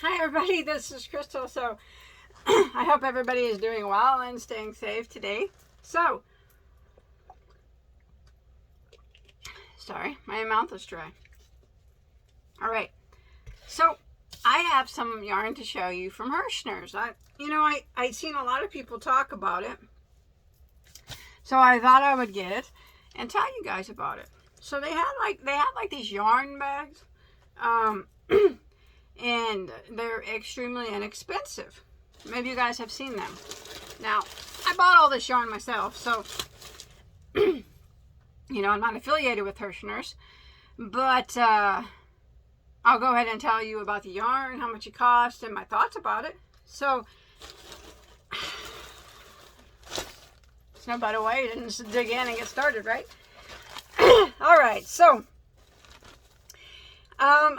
Hi everybody, this is Crystal. So I hope everybody is doing well and staying safe today. So, sorry, my mouth is dry. Alright, so I have some yarn to show you from Herrschners. I'd seen a lot of people talk about it. So I thought I would get it and tell you guys about it. So they had like these yarn bags. And they're extremely inexpensive. Maybe you guys have seen them. Now, I bought all this yarn myself, so I'm not affiliated with Herrschners, but I'll go ahead and tell you about the yarn, how much it cost, and my thoughts about it. So it's no better way than just dig in and get started, right? All right, so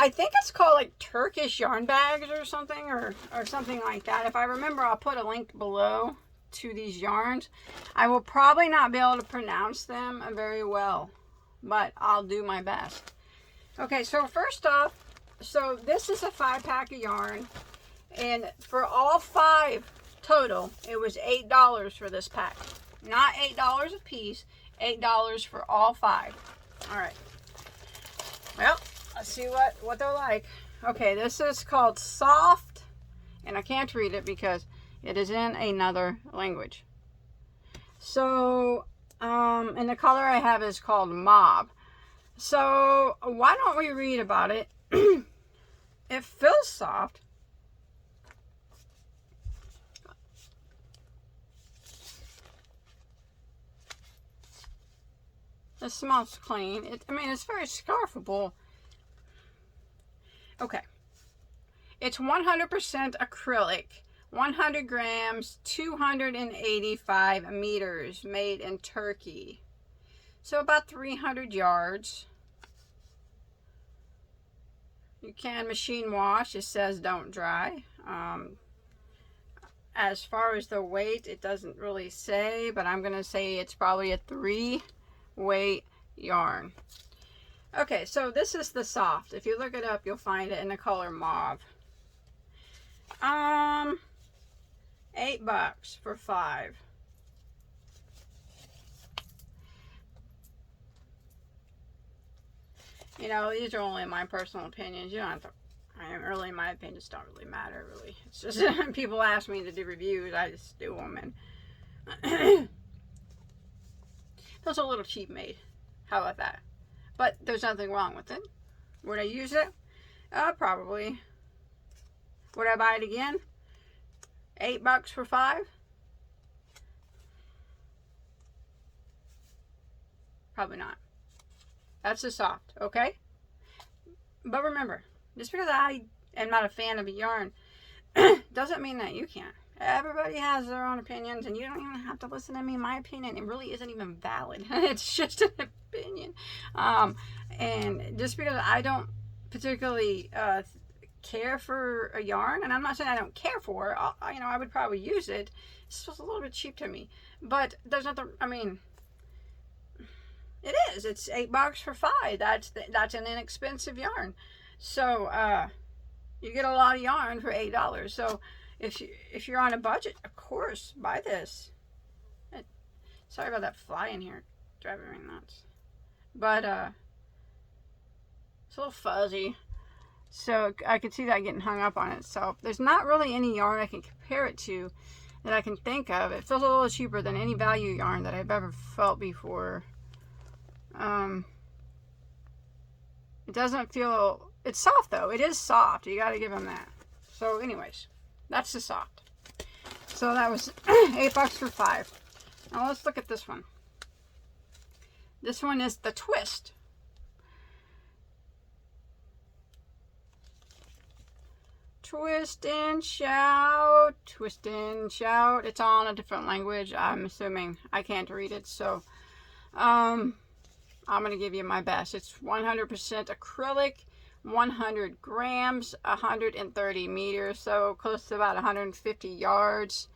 I think it's called like Turkish yarn bags or something, or something like that. If I remember, I'll put a link below to these yarns. I will probably not be able to pronounce them very well, but I'll do my best. Okay, so first off, so this is a 5-pack of yarn, and for all 5 total, it was $8 for this pack. Not $8 a piece, $8 for all 5. All right. Well, let's see what they're like. Okay, this is called Soft, and I can't read it because it is in another language. So, and the color I have is called Mauve. So, why don't we read about it? It feels soft. It smells clean. It's very scarfable. Okay. It's 100% acrylic. 100 grams, 285 meters, made in Turkey. So about 300 yards. You can machine wash. It says don't dry. As far as the weight, it doesn't really say, but I'm going to say it's probably a 3-weight yarn. Okay, so this is the Soft. If you look it up, you'll find it in the color Mauve. $8 for 5. These are only my personal opinions. You don't have to, really, my opinions don't really matter, really. It's just, people ask me to do reviews, I just do them, and those are a little cheap made. How about that? But there's nothing wrong with it. Would I use it? Probably. Would I buy it again? $8 for 5? Probably not. That's the Soft, okay? But remember, just because I am not a fan of a yarn doesn't mean that you can't. Everybody has their own opinions, and you don't even have to listen to me. My opinion, it really isn't even valid. It's just an opinion. And just because I don't particularly care for a yarn, and I'm not saying I don't care for it, I would probably use it. It's just a little bit cheap to me. But there's nothing, it is. It's $8 for 5. That's an inexpensive yarn. So, you get a lot of yarn for $8. So, if you're on a budget, of course, buy this. Sorry about that fly in here, driving me nuts. But it's a little fuzzy, so I could see that getting hung up on itself. There's not really any yarn I can compare it to that I can think of. It feels a little cheaper than any value yarn that I've ever felt before. It doesn't feel. It's soft though. It is soft. You got to give them that. So, anyways. That's the Soft. So that was $8 for 5. Now let's look at this one. This one is the Twist. Twist and shout. Twist and shout. It's all in a different language. I'm assuming I can't read it. So I'm going to give you my best. It's 100% acrylic. 100 grams, 130 meters, so close to about 150 yards.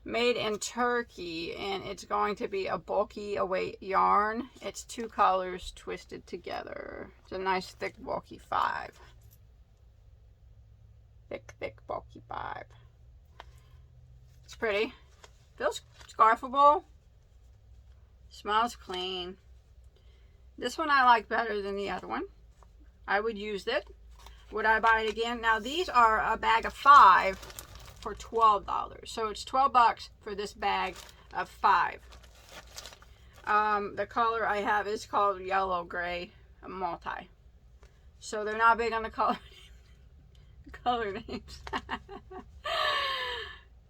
Made in Turkey, and it's going to be a bulky weight yarn. It's 2 colors twisted together. It's a nice thick bulky 5. Thick, thick, bulky 5. It's pretty. Feels scarfable. Smells clean. This one I like better than the other one. I would use it. Would I buy it again? Now these are a bag of 5 for $12. So it's 12 bucks for this bag of 5. The color I have is called yellow gray multi. So they're not big on the color names.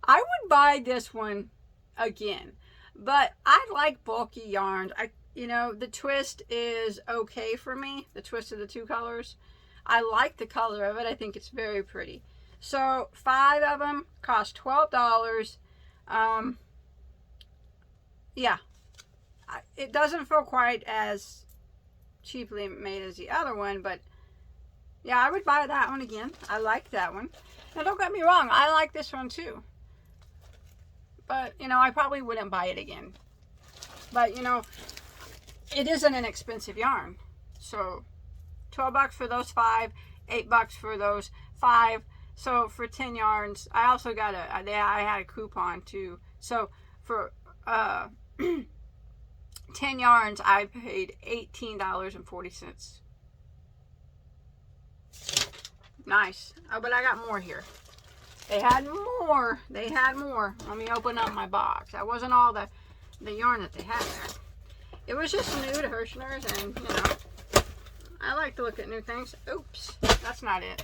I would buy this one again, but I like bulky yarns. You know, the twist is okay for me. The twist of the 2 colors. I like the color of it. I think it's very pretty. So 5 of them cost $12. Yeah, it doesn't feel quite as cheaply made as the other one, but yeah, I would buy that one again. I like that one. Now don't get me wrong, I like this one too, but you know, I probably wouldn't buy it again. But you know, it isn't an expensive yarn. So 12 bucks for those 5, 8 bucks for those 5. So for 10 yarns, I also got I had a coupon too. So for 10 yarns, I paid $18.40. Nice. Oh, but I got more here. They had more. They had more. Let me open up my box. That wasn't all the yarn that they had there. It was just new to Herrschners, and you know, I like to look at new things. Oops, that's not it.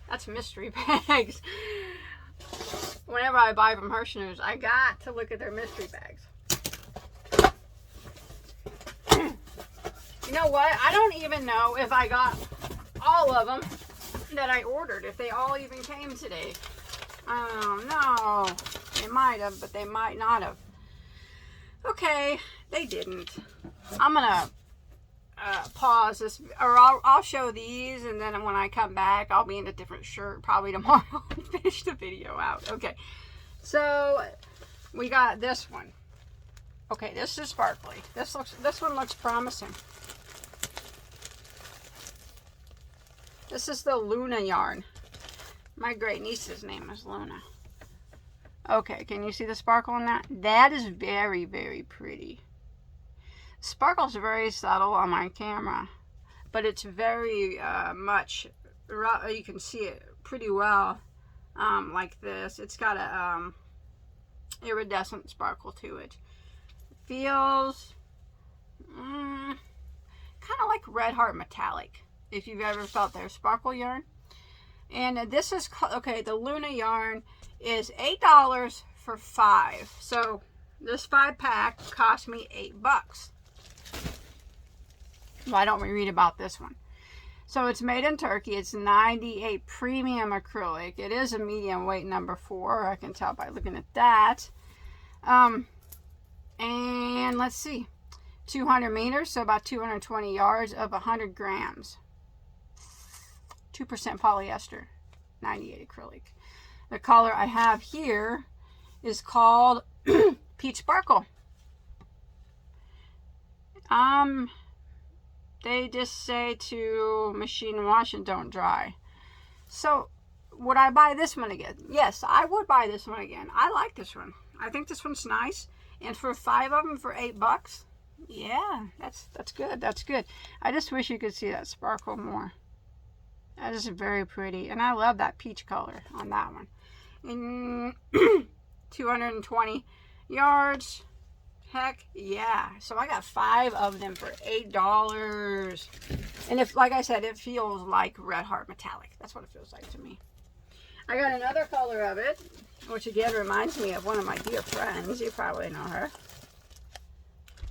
That's mystery bags. Whenever I buy from Herrschners, I got to look at their mystery bags. You know what? I don't even know if I got all of them that I ordered, if they all even came today. Oh no, they might have, but they might not have. Okay, they didn't. I'm gonna pause this, or I'll show these, and then when I come back, I'll be in a different shirt probably tomorrow and finish the video out. Okay, so we got this one. Okay, this is sparkly. This one looks promising. This is the Luna yarn. My great niece's name is Luna. Okay, can you see the sparkle in that? That is very, very pretty. Sparkle's very subtle on my camera, but it's very much, you can see it pretty well, like this. It's got a iridescent sparkle to it. Feels kind of like Red Heart Metallic, if you've ever felt their sparkle yarn. And this is, okay, the Luna yarn is $8 for 5. So this 5-pack cost me $8. Why don't we read about this one? So it's made in Turkey. It's 98 premium acrylic. It is a medium weight number 4. I can tell by looking at that. And let's see, 200 meters, so about 220 yards of 100 grams. 2% polyester, 98 acrylic. The color I have here is called Peach Sparkle. They just say to machine wash and don't dry. So would I buy this one again? Yes, I would buy this one again. I like this one. I think this one's nice. And for 5 of them for $8, yeah, that's good. That's good. I just wish you could see that sparkle more. That is very pretty, and I love that peach color on that one. And 220 yards. Heck yeah. So I got 5 of them for $8. And if, like I said, it feels like Red Heart Metallic. That's what it feels like to me. I got another color of it, which again reminds me of one of my dear friends. You probably know her.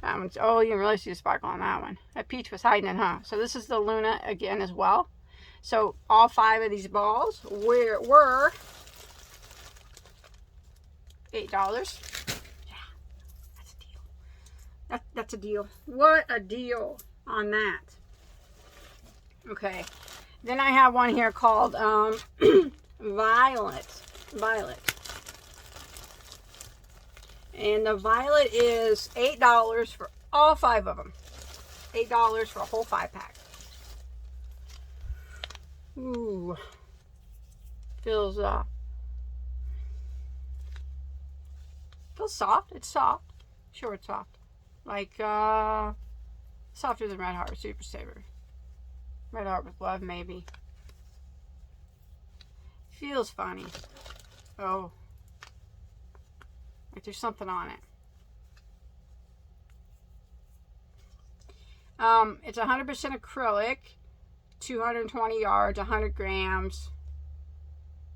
That one's, oh, you can really see the sparkle on that one. That peach was hiding it, huh? So this is the Luna again as well. So all 5 of these balls were $8. Yeah, that's a deal. That's a deal. What a deal on that. Okay, then I have one here called Violet. And the Violet is $8 for all 5 of them. $8 for a whole 5-pack. Ooh. Feels soft. It's soft. Sure, it's soft. Like softer than Red Heart Super Saver. Red Heart with Love, maybe. Feels funny. Oh, like there's something on it. It's 100% acrylic, 220 yards, 100 grams.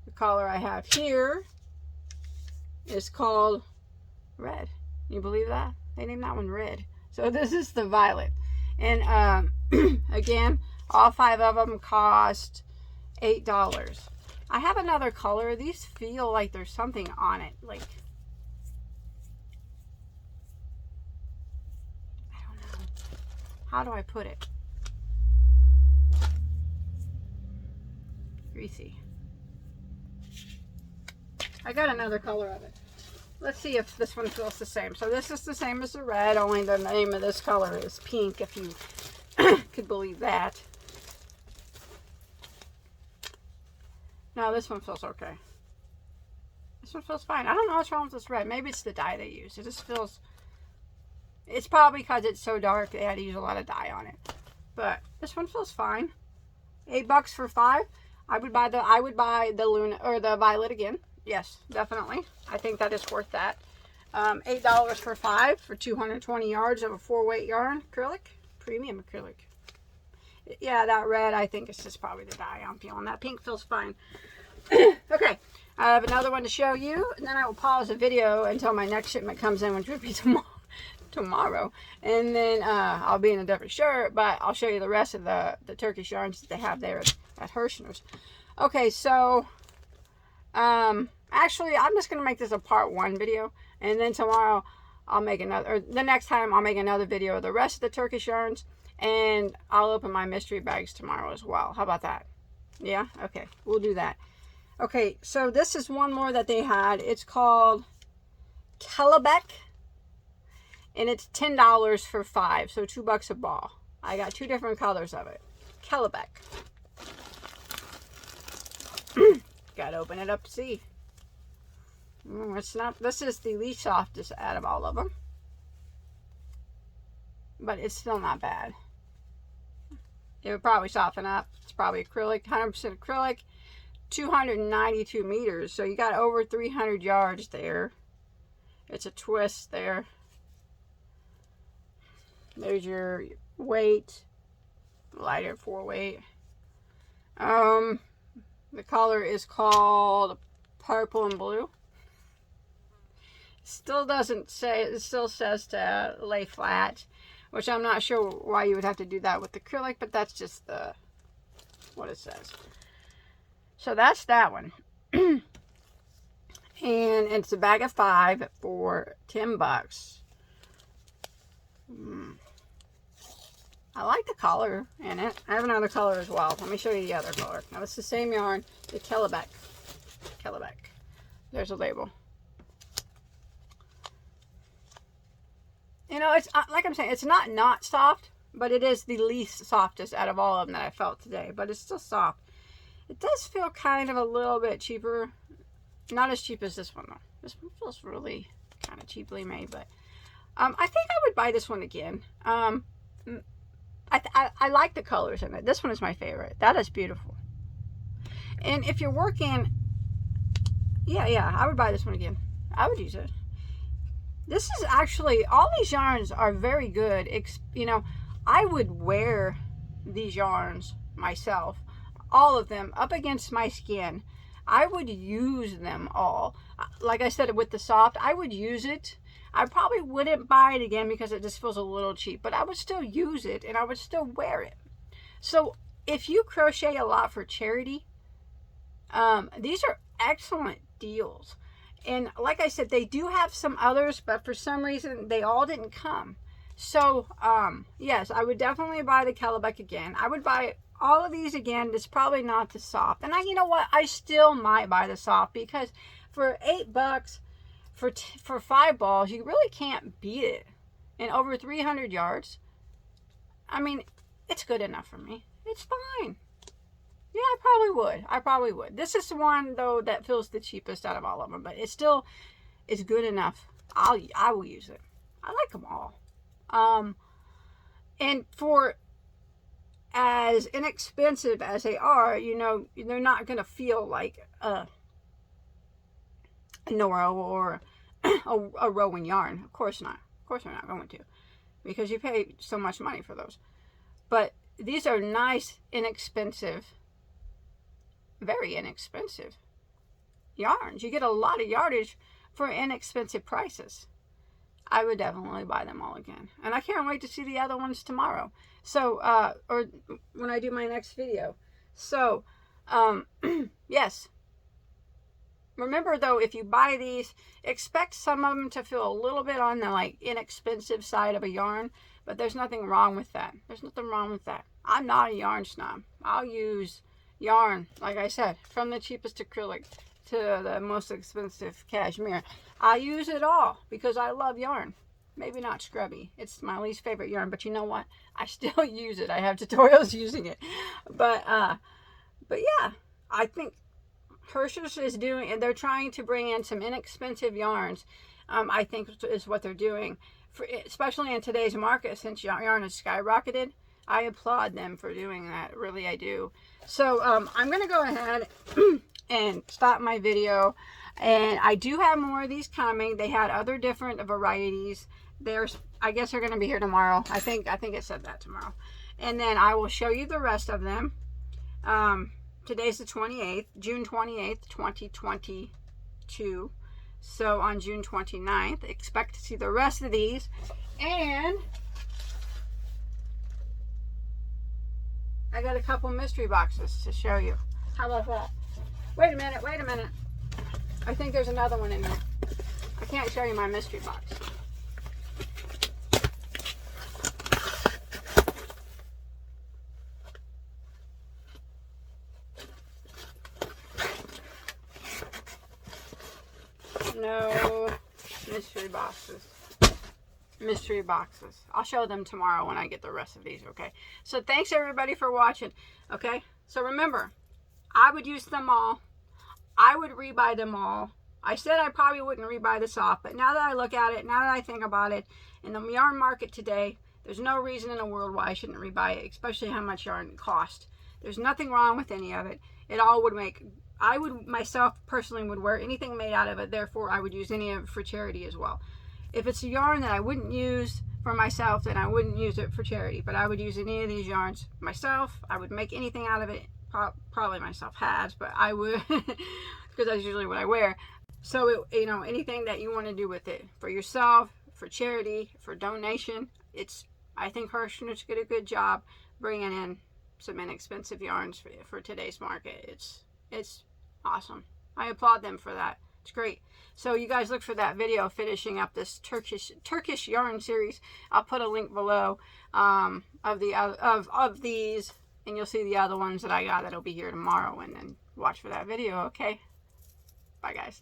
The color I have here is called Red. You believe that? They named that one Red. So this is the violet. And again, all 5 of them cost $8. I have another color. These feel like there's something on it. Like, I don't know. How do I put it? Greasy. I got another color of it. Let's see if this one feels the same. So this is the same as the red, only the name of this color is pink, if you could believe that. No, this one feels okay. This one feels fine. I don't know what's wrong with this red. Maybe it's the dye they use. It just feels... It's probably because it's so dark they had to use a lot of dye on it. But this one feels fine. $8 for 5. I would buy the Luna or the violet again. Yes, definitely. I think that is worth that. $8 for 5 for 220 yards of a 4-weight yarn. Acrylic. Premium acrylic. Yeah, that red, I think it's just probably the dye I'm feeling. That pink feels fine. Okay, I have another one to show you, and then I will pause the video until my next shipment comes in, which would be tomorrow. And then I'll be in a different shirt, but I'll show you the rest of the Turkish yarns that they have there at Herrschners. Okay, so actually, I'm just going to make this a part 1 video, and then tomorrow I'll make another, or the next time I'll make another video of the rest of the Turkish yarns. And I'll open my mystery bags tomorrow as well. How about that? Yeah? Okay. We'll do that. Okay. So this is one more that they had. It's called Kellebeck. And it's $10 for 5. So $2 a ball. I got 2 different colors of it. Kellebeck. Gotta open it up to see. It's not. This is the least softest out of all of them. But it's still not bad. It would probably soften up. It's probably acrylic, 100% acrylic, 292 meters. So you got over 300 yards there. It's a twist there. There's your weight, lighter 4-weight. The color is called purple and blue. Still doesn't say, it still says to lay flat. Which I'm not sure why you would have to do that with acrylic, but that's just what it says. So that's that one. And it's a bag of 5 for $10. I like the color in it. I have another color as well. Let me show you the other color. Now it's the same yarn, the Kellebeck. Kellebeck. There's a label. You know, it's like I'm saying, it's not soft, but it is the least softest out of all of them that I felt today. But it's still soft. It does feel kind of a little bit cheaper. Not as cheap as this one, though. This one feels really kind of cheaply made. But I think I would buy this one again. I like the colors in it. This one is my favorite. That is beautiful. And if you're working, yeah, I would buy this one again. I would use it. This is actually, all these yarns are very good. You know, I would wear these yarns myself, all of them, up against my skin. I would use them all. Like I said, with the soft, I would use it. I probably wouldn't buy it again because it just feels a little cheap, but I would still use it and I would still wear it. So if you crochet a lot for charity, these are excellent deals. And like I said, they do have some others, but for some reason, they all didn't come. So, yes, I would definitely buy the Kellebeck again. I would buy all of these again. It's probably not the soft. And you know what? I still might buy the soft because for $8 for 5 balls, you really can't beat it. And over 300 yards, I mean, it's good enough for me. It's fine. Yeah, I probably would. I probably would. This is the one though that feels the cheapest out of all of them, but it's still, it's good enough. I will use it. I like them all. And for as inexpensive as they are, you know, they're not going to feel like a Nora or a Rowan yarn. Of course not. Of course they're not going to, because you pay so much money for those. But these are nice, inexpensive, very inexpensive yarns. You get a lot of yardage for inexpensive prices. I would definitely buy them all again. And I can't wait to see the other ones tomorrow. So, or when I do my next video. So, yes. Remember though, if you buy these, expect some of them to feel a little bit on the like inexpensive side of a yarn. But there's nothing wrong with that. There's nothing wrong with that. I'm not a yarn snob. I'll use yarn, like I said, from the cheapest acrylic to the most expensive cashmere. I use it all because I love yarn. Maybe not scrubby. It's my least favorite yarn, but you know what? I still use it. I have tutorials using it. But yeah, I think Herrschners is doing, and they're trying to bring in some inexpensive yarns. I think is what they're doing, especially in today's market since yarn has skyrocketed. I applaud them for doing that. Really, I do. So I'm going to go ahead and stop my video. And I do have more of these coming. They had other different varieties. I guess they're going to be here tomorrow. I think it said that tomorrow. And then I will show you the rest of them. Today's the 28th, June 28th, 2022. So on June 29th, expect to see the rest of these. And I got a couple mystery boxes to show you. How about that? Wait a minute, wait a minute. I think there's another one in there. I can't show you my mystery box. No mystery boxes. Mystery boxes. I'll show them tomorrow when I get the rest of these, okay? So thanks everybody for watching, okay? So remember, I would use them all. I would rebuy them all. I said I probably wouldn't rebuy this off, but now that I look at it, now that I think about it, in the yarn market today, there's no reason in the world why I shouldn't rebuy it, especially how much yarn it cost. There's nothing wrong with any of it. It all would make, I would myself personally would wear anything made out of it, therefore I would use any of it for charity as well. If it's a yarn that I wouldn't use for myself, then I wouldn't use it for charity, but I would use any of these yarns myself. I would make anything out of it. Probably myself has, but I would because that's usually what I wear. So you know, anything that you want to do with it for yourself, for charity, for donation, I think Herrschners did a good job bringing in some inexpensive yarns for today's market. It's awesome. I applaud them for that. It's great. So you guys look for that video finishing up this Turkish yarn series. I'll put a link below of these. And you'll see the other ones that I got that'll be here tomorrow, and then watch for that video, okay? Bye, guys.